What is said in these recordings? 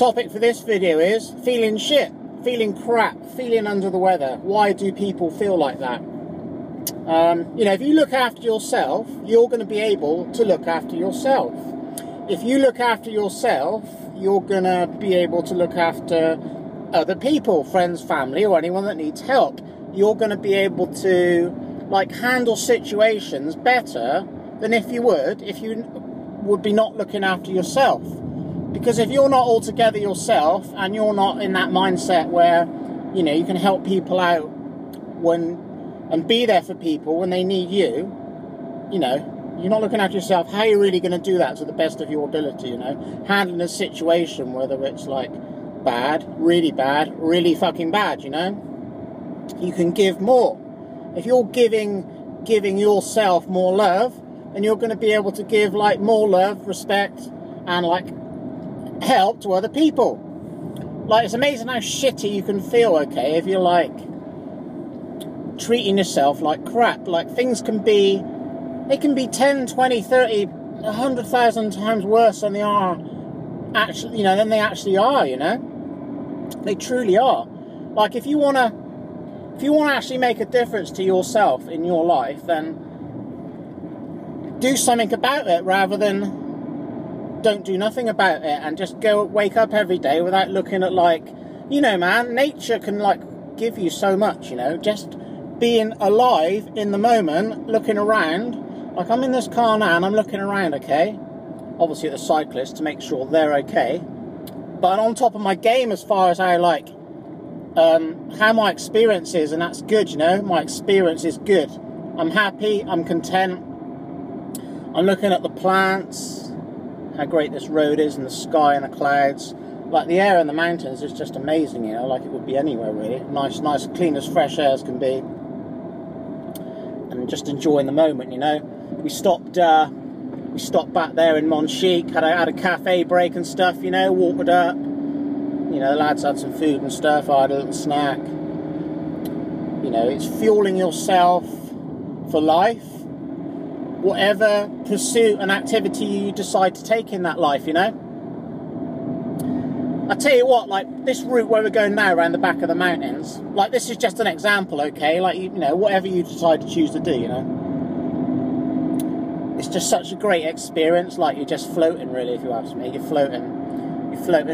Topic for this video is feeling shit, feeling crap, feeling under the weather. Why do people feel like that? You know, if you look after yourself, you're going to be able to look after yourself. If you look after yourself, you're going to be able to look after other people, friends, family, or anyone that needs help. You're going to be able to, like, handle situations better than if you would be not looking after yourself. Because if you're not all together yourself, and you're not in that mindset where, you know, you can help people out and be there for people when they need you, you know, you're not looking after yourself, how are you really going to do that to the best of your ability, you know? Handling a situation, whether it's like bad, really fucking bad, you know? You can give more. If you're giving yourself more love, then you're going to be able to give, like, more love, respect, and, like, help to other people. Like, it's amazing how shitty you can feel, okay, if you're, like, treating yourself like crap. Like, things can be, they can be 10, 20, 30, 100,000 times worse than they are actually, you know, than they actually are, you know? They truly are. Like, if you want to actually make a difference to yourself in your life, then do something about it rather than don't do nothing about it and just wake up every day without looking at, like, you know, man, nature can, like, give you so much, you know, just being alive in the moment, looking around. Like, I'm in this car now and I'm looking around, okay, obviously at the cyclists to make sure they're okay, but I'm on top of my game as far as how, like, how my experience is, and that's good, you know. My experience is good. I'm happy, I'm content. I'm looking at the plants, how great this road is, and the sky and the clouds. Like, the air in the mountains is just amazing, you know, like it would be anywhere really. Nice, clean as fresh air as can be. And just enjoying the moment, you know. We stopped back there in Monchique, had a cafe break and stuff, you know, walked up. You know, the lads had some food and stuff, I had a little snack. You know, it's fueling yourself for life. Whatever pursuit and activity you decide to take in that life, you know. I tell you what, like, this route where we're going now around the back of the mountains, like, this is just an example, okay? Like, you know, whatever you decide to choose to do, you know. It's just such a great experience, like, you're just floating, really, if you ask me. You're floating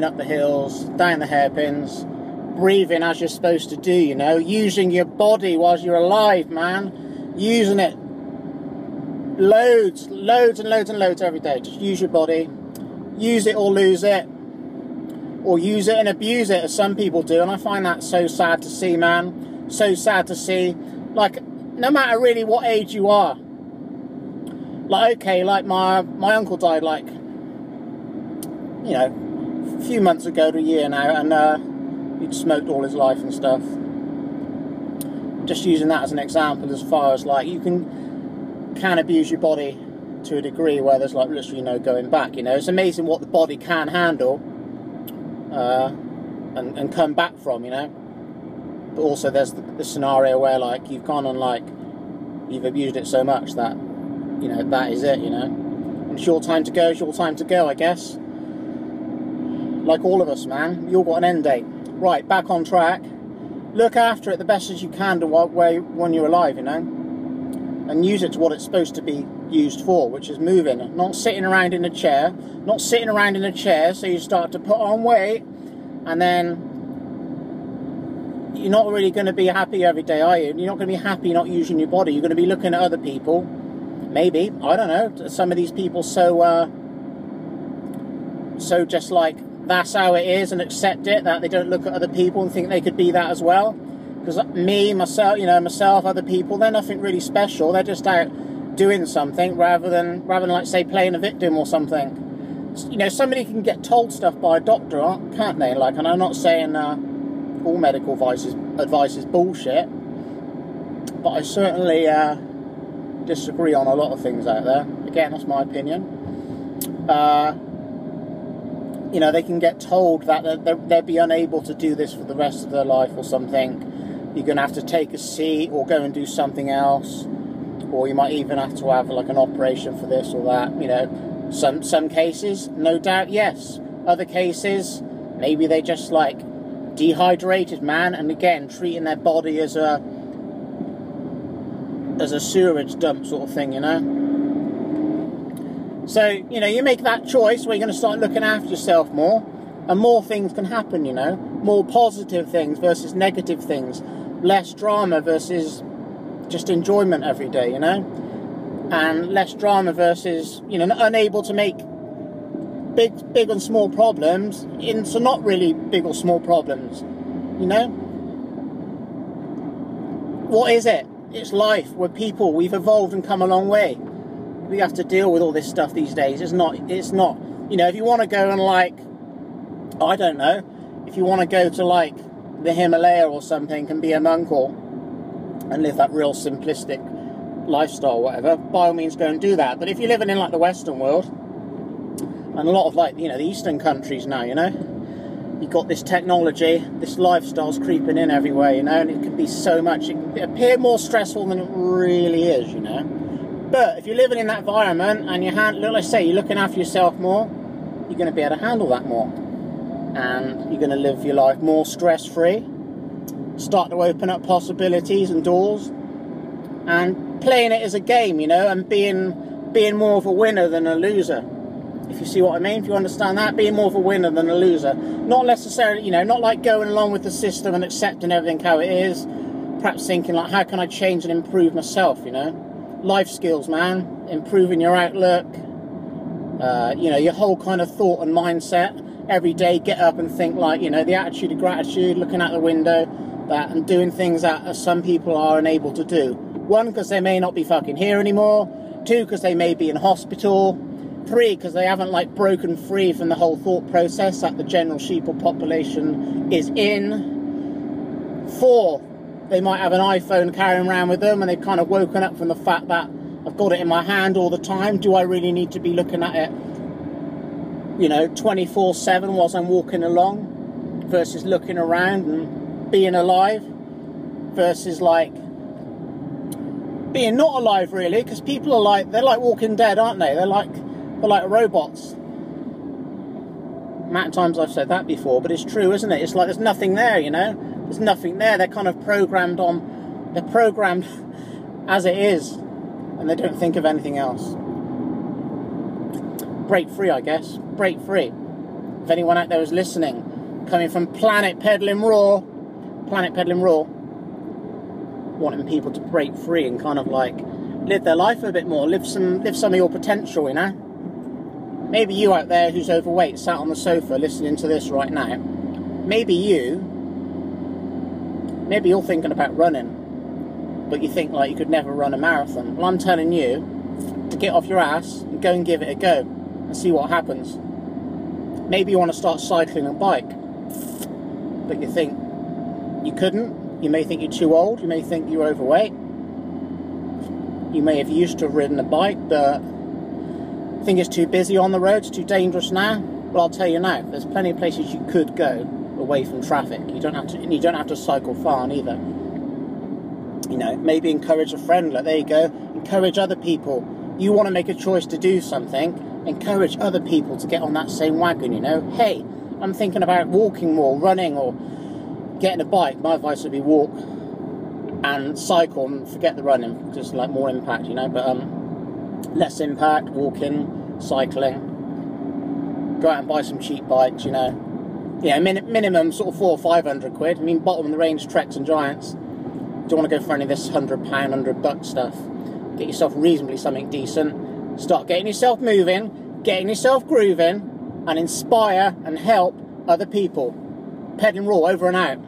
up the hills, down the hairpins, breathing as you're supposed to do, you know, using your body whilst you're alive, man. Using it loads and loads every day. Just use your body. Use it or lose it. Or use it and abuse it, as some people do. And I find that so sad to see, man. So sad to see. Like, no matter really what age you are. Like, okay, like my uncle died, like, you know, a few months ago to a year now, and he'd smoked all his life and stuff. Just using that as an example, as far as, like, you can abuse your body to a degree where there's, like, literally no going back, you know. It's amazing what the body can handle and come back from, you know. But also there's the scenario where, like, you've gone on, like, you've abused it so much that, you know, that is it, you know. And it's your time to go, I guess. Like all of us, man, you all got an end date. Right, back on track. Look after it the best as you can when you're alive, you know. And use it to what it's supposed to be used for, which is moving. Not sitting around in a chair. Not sitting around in a chair so you start to put on weight, and then you're not really going to be happy every day, are you? You're not going to be happy not using your body. You're going to be looking at other people. Maybe, I don't know. Some of these people so just like, that's how it is, and accept it, that they don't look at other people and think they could be that as well. Because myself, other people, they're nothing really special. They're just out doing something rather than like, say, playing a victim or something. You know, somebody can get told stuff by a doctor, can't they? Like, and I'm not saying all medical advice is bullshit, but I certainly disagree on a lot of things out there. Again, that's my opinion. You know, they can get told that they'll be unable to do this for the rest of their life or something. You're going to have to take a seat or go and do something else. Or you might even have to have, like, an operation for this or that. You know, some cases, no doubt, yes. Other cases, Maybe they just like dehydrated, man, and again treating their body as a sewerage dump sort of thing, you know. So, you know, you make that choice where you're going to start looking after yourself more, and more things can happen, you know. More positive things versus negative things. Less drama versus just enjoyment every day, you know. And less drama versus, you know, unable to make big and small problems into not really big or small problems, you know. What is it? It's life. We're people. We've evolved and come a long way. We have to deal with all this stuff these days. It's not, you know, if you want to go and like, I don't know, if you want to go to like the Himalaya or something and be a monk or and live that real simplistic lifestyle or whatever, by all means go and do that. But if you're living in like the Western world, and a lot of like, you know, the Eastern countries now, you know, you've got this technology, this lifestyle's creeping in everywhere, you know, and it can be so much, it can appear more stressful than it really is, you know. But if you're living in that environment and let's say you're looking after yourself more, you're going to be able to handle that more. And you're going to live your life more stress-free, start to open up possibilities and doors, and playing it as a game, you know, and being more of a winner than a loser. If you see what I mean, if you understand that, being more of a winner than a loser. Not necessarily, you know, not like going along with the system and accepting everything how it is. Perhaps thinking like, how can I change and improve myself, you know? Life skills, man. Improving your outlook. You know, your whole kind of thought and mindset. Every day, get up and think like, you know, the attitude of gratitude, looking out the window, that, and doing things that some people are unable to do. 1, because they may not be fucking here anymore. 2, because they may be in hospital. 3, because they haven't like broken free from the whole thought process that the general sheeple population is in. 4, they might have an iPhone carrying around with them and they've kind of woken up from the fact that I've got it in my hand all the time. Do I really need to be looking at it, you know, 24/7 whilst I'm walking along, versus looking around and being alive, versus like being not alive really, because people are like, they're like Walking Dead, aren't they? They're like robots. Amount of times I've said that before, but it's true, isn't it? It's like there's nothing there, you know? There's nothing there. They're kind of programmed as it is, and they don't think of anything else. Break free, I guess. Break free. If anyone out there is listening, coming from Planet Peddling Raw, wanting people to break free and kind of like live their life a bit more, live some of your potential, you know? Maybe you out there who's overweight, sat on the sofa listening to this right now, maybe you're thinking about running, but you think like you could never run a marathon. Well, I'm telling you to get off your ass and go and give it a go and see what happens. Maybe you want to start cycling a bike, but you think you couldn't. You may think you're too old, you may think you're overweight, you may have used to have ridden a bike, but think it's too busy on the road, it's too dangerous now. Well, I'll tell you now, there's plenty of places you could go away from traffic. You don't have to cycle far either. You know, maybe encourage a friend, like there you go, encourage other people. You want to make a choice to do something, encourage other people to get on that same wagon, you know. Hey, I'm thinking about walking more, running, or getting a bike. My advice would be walk and cycle and forget the running, just like more impact, you know, but less impact, walking, cycling, go out and buy some cheap bikes, you know. Yeah, minimum sort of 400 or 500 quid. I mean, bottom of the range Treks and Giants. Do you want to go for any of this £100, $100 stuff? Get yourself reasonably something decent. Start getting yourself moving, getting yourself grooving, and inspire and help other people. Peddling Raw, over and out.